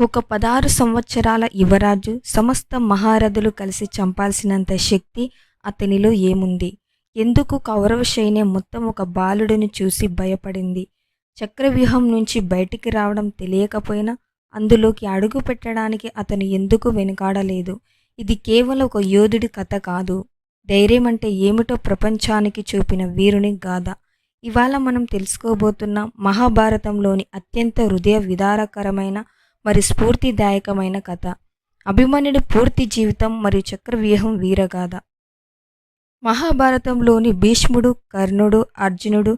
ఒక 16 సంవత్సరాల యువరాజు సమస్త మహారథులు కలిసి చంపాల్సినంత శక్తి అతనిలో ఏముంది? ఎందుకు కౌరవ సైన్యం మొత్తం ఒక బాలుడిని చూసి భయపడింది? చక్రవ్యూహం నుంచి బయటికి రావడం తెలియకపోయినా అందులోకి అడుగు పెట్టడానికి అతను ఎందుకు వెనుకాడలేదు? ఇది కేవలం ఒక యోధుడి కథ కాదు. ధైర్యం అంటే ఏమిటో ప్రపంచానికి చూపిన వీరుని గాథ. ఇవాళ మనం తెలుసుకోబోతున్న మహాభారతంలోని అత్యంత హృదయ విదారకరమైన మరి స్ఫూర్తిదాయకమైన కథ. అభిమన్యుడి పూర్తి జీవితం మరియు చక్రవ్యూహం వీరగాథ. మహాభారతంలోని భీష్ముడు, కర్ణుడు, అర్జునుడు,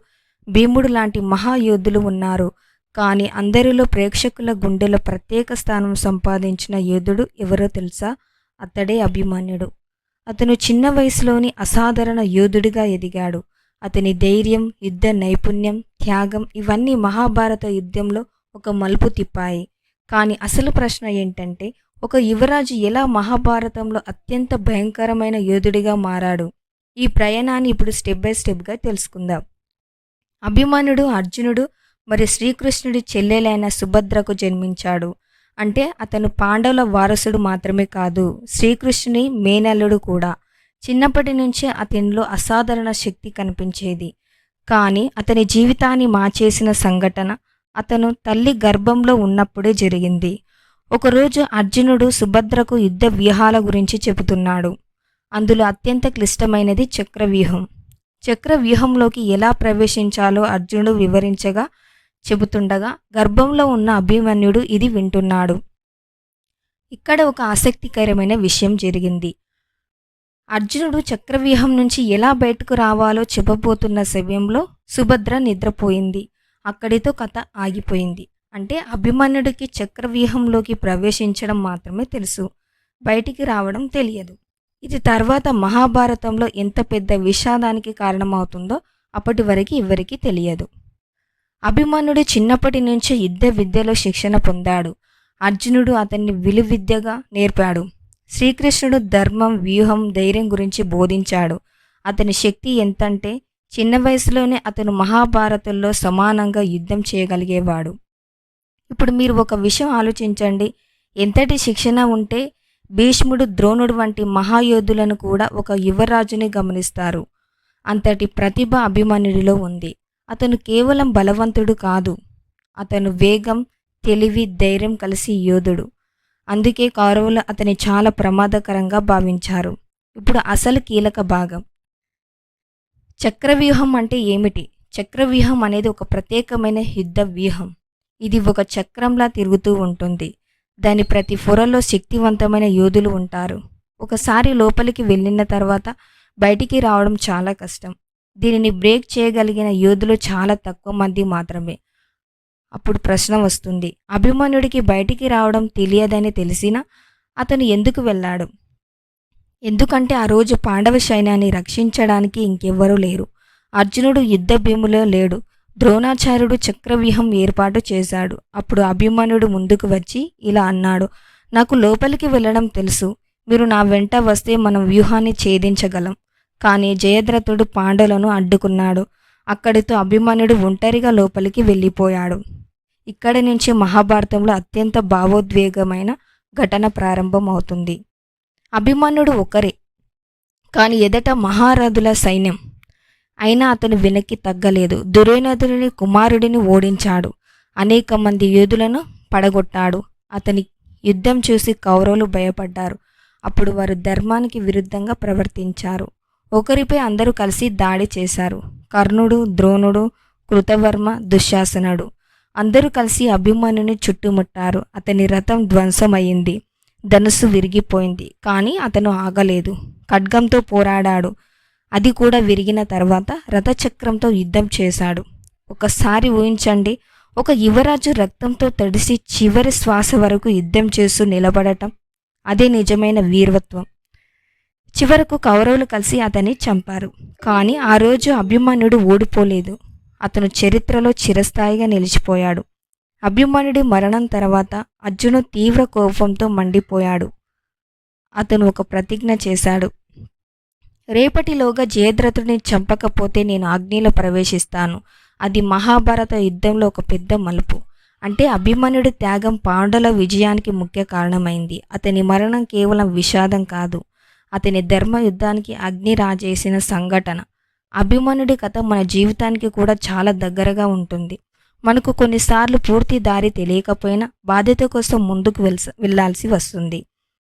భీముడు లాంటి మహాయోధులు ఉన్నారు. కానీ అందరిలో ప్రేక్షకుల గుండెలో ప్రత్యేక స్థానం సంపాదించిన యోధుడు ఎవరో తెలుసా? అతడే అభిమన్యుడు. అతను చిన్న వయసులోని అసాధారణ యోధుడిగా ఎదిగాడు. అతని ధైర్యం, యుద్ధ నైపుణ్యం, త్యాగం ఇవన్నీ మహాభారత యుద్ధంలో ఒక మలుపు తిప్పాయి. కానీ అసలు ప్రశ్న ఏంటంటే, ఒక యువరాజు ఎలా మహాభారతంలో అత్యంత భయంకరమైన యోధుడిగా మారాడు? ఈ ప్రయాణాన్ని ఇప్పుడు స్టెప్ బై స్టెప్గా తెలుసుకుందాం. అభిమన్యుడు అర్జునుడు మరియు శ్రీకృష్ణుడి చెల్లెలైన సుభద్రకు జన్మించాడు. అంటే అతను పాండవుల వారసుడు మాత్రమే కాదు, శ్రీకృష్ణుని మేనల్లుడు కూడా. చిన్నప్పటి నుంచే అతనిలో అసాధారణ శక్తి కనిపించేది. కానీ అతని జీవితాన్ని మార్చేసిన సంఘటన అతను తల్లి గర్భంలో ఉన్నప్పుడే జరిగింది. ఒకరోజు అర్జునుడు సుభద్రకు యుద్ధ వ్యూహాల గురించి చెబుతున్నాడు. అందులో అత్యంత క్లిష్టమైనది చక్రవ్యూహం. చక్రవ్యూహంలోకి ఎలా ప్రవేశించాలో అర్జునుడు వివరించగా చెబుతుండగా గర్భంలో ఉన్న అభిమన్యుడు ఇది వింటున్నాడు. ఇక్కడ ఒక ఆసక్తికరమైన విషయం జరిగింది. అర్జునుడు చక్రవ్యూహం నుంచి ఎలా బయటకు రావాలో చెప్పబోతున్న సమయంలో సుభద్ర నిద్రపోయింది. అక్కడితో కథ ఆగిపోయింది. అంటే అభిమన్యుడికి చక్రవ్యూహంలోకి ప్రవేశించడం మాత్రమే తెలుసు, బయటికి రావడం తెలియదు. ఇది తర్వాత మహాభారతంలో ఎంత పెద్ద విషాదానికి కారణమవుతుందో అప్పటి వరకు ఎవరికీ తెలియదు. అభిమన్యుడు చిన్నప్పటి నుంచే యుద్ధ విద్యలో శిక్షణ పొందాడు. అర్జునుడు అతన్ని విలువిద్యగా నేర్పాడు. శ్రీకృష్ణుడు ధర్మం, వ్యూహం, ధైర్యం గురించి బోధించాడు. అతని శక్తి ఎంతంటే చిన్న వయసులోనే అతను మహాభారతంలో సమానంగా యుద్ధం చేయగలిగేవాడు. ఇప్పుడు మీరు ఒక విషయం ఆలోచించండి. ఎంతటి శిక్షణ ఉంటే భీష్ముడు, ద్రోణుడు వంటి మహాయోధులను కూడా ఒక యువరాజుని గమనిస్తారు. అంతటి ప్రతిభ అభిమన్యుడిలో ఉంది. అతను కేవలం బలవంతుడు కాదు, అతను వేగం, తెలివి, ధైర్యం కలిసి యోధుడు. అందుకే కౌరవులు అతని చాలా ప్రమాదకరంగా భావించారు. ఇప్పుడు అసలు కీలక భాగం. చక్రవ్యూహం అంటే ఏమిటి? చక్రవ్యూహం అనేది ఒక ప్రత్యేకమైన యుద్ధ వ్యూహం. ఇది ఒక చక్రంలా తిరుగుతూ ఉంటుంది. దాని ప్రతి పొరలో శక్తివంతమైన యోధులు ఉంటారు. ఒకసారి లోపలికి వెళ్ళిన తర్వాత బయటికి రావడం చాలా కష్టం. దీనిని బ్రేక్ చేయగలిగిన యోధులు చాలా తక్కువ మంది మాత్రమే. అప్పుడు ప్రశ్న వస్తుంది, అభిమన్యుడికి బయటికి రావడం తెలియదని తెలిసినా అతను ఎందుకు వెళ్ళాడు? ఎందుకంటే ఆ రోజు పాండవ సైన్యాన్ని రక్షించడానికి ఇంకెవ్వరూ లేరు. అర్జునుడు యుద్ధ భూమిలో లేడు. ద్రోణాచార్యుడు చక్రవ్యూహం ఏర్పాటు చేశాడు. అప్పుడు అభిమన్యుడు ముందుకు వచ్చి ఇలా అన్నాడు, నాకు లోపలికి వెళ్ళడం తెలుసు. మీరు నా వెంట వస్తే మనం వ్యూహాన్ని ఛేదించగలం. కానీ జయద్రథుడు పాండవులను అడ్డుకున్నాడు. అక్కడితో అభిమన్యుడు ఒంటరిగా లోపలికి వెళ్ళిపోయాడు. ఇక్కడి నుంచి మహాభారతంలో అత్యంత భావోద్వేగమైన ఘటన ప్రారంభం అవుతుంది. అభిమన్యుడు ఒకరే, కానీ ఎదట మహారథుల సైన్యం. అయినా అతను వెనక్కి తగ్గలేదు. దుర్యోధనుని కుమారుడిని ఓడించాడు. అనేక మంది యోధులను పడగొట్టాడు. అతని యుద్ధం చూసి కౌరవులు భయపడ్డారు. అప్పుడు వారు ధర్మానికి విరుద్ధంగా ప్రవర్తించారు. ఒకరిపై అందరూ కలిసి దాడి చేశారు. కర్ణుడు, ద్రోణుడు, కృతవర్మ, దుశ్శాసనుడు అందరూ కలిసి అభిమన్యుని చుట్టుముట్టారు. అతని రథం ధ్వంసమయ్యింది. ధనుస్సు విరిగిపోయింది. కానీ అతను ఆగలేదు. ఖడ్గంతో పోరాడాడు. అది కూడా విరిగిన తర్వాత రథచక్రంతో యుద్ధం చేశాడు. ఒకసారి ఊహించండి, ఒక యువరాజు రక్తంతో తడిసి చివరి శ్వాస వరకు యుద్ధం చేస్తూ నిలబడటం. అదే నిజమైన వీరత్వం. చివరకు కౌరవులు కలిసి అతన్ని చంపారు. కానీ ఆ రోజు అభిమన్యుడు ఓడిపోలేదు. అతను చరిత్రలో చిరస్థాయిగా నిలిచిపోయాడు. అభిమన్యుడి మరణం తర్వాత అర్జునుడు తీవ్ర కోపంతో మండిపోయాడు. అతను ఒక ప్రతిజ్ఞ చేశాడు, రేపటిలోగా జయద్రథుడిని చంపకపోతే నేను అగ్నిలో ప్రవేశిస్తాను. అది మహాభారత యుద్ధంలో ఒక పెద్ద మలుపు. అంటే అభిమన్యుడి త్యాగం పాండవుల విజయానికి ముఖ్య కారణమైంది. అతని మరణం కేవలం విషాదం కాదు, అతని ధర్మ యుద్ధానికి అగ్ని రాజేసిన సంఘటన. అభిమన్యుడి కథ మన జీవితానికి కూడా చాలా దగ్గరగా ఉంటుంది. మనకు కొన్నిసార్లు పూర్తి దారి తెలియకపోయినా బాధ్యత కోసం ముందుకు వెళ్ళాల్సి వస్తుంది.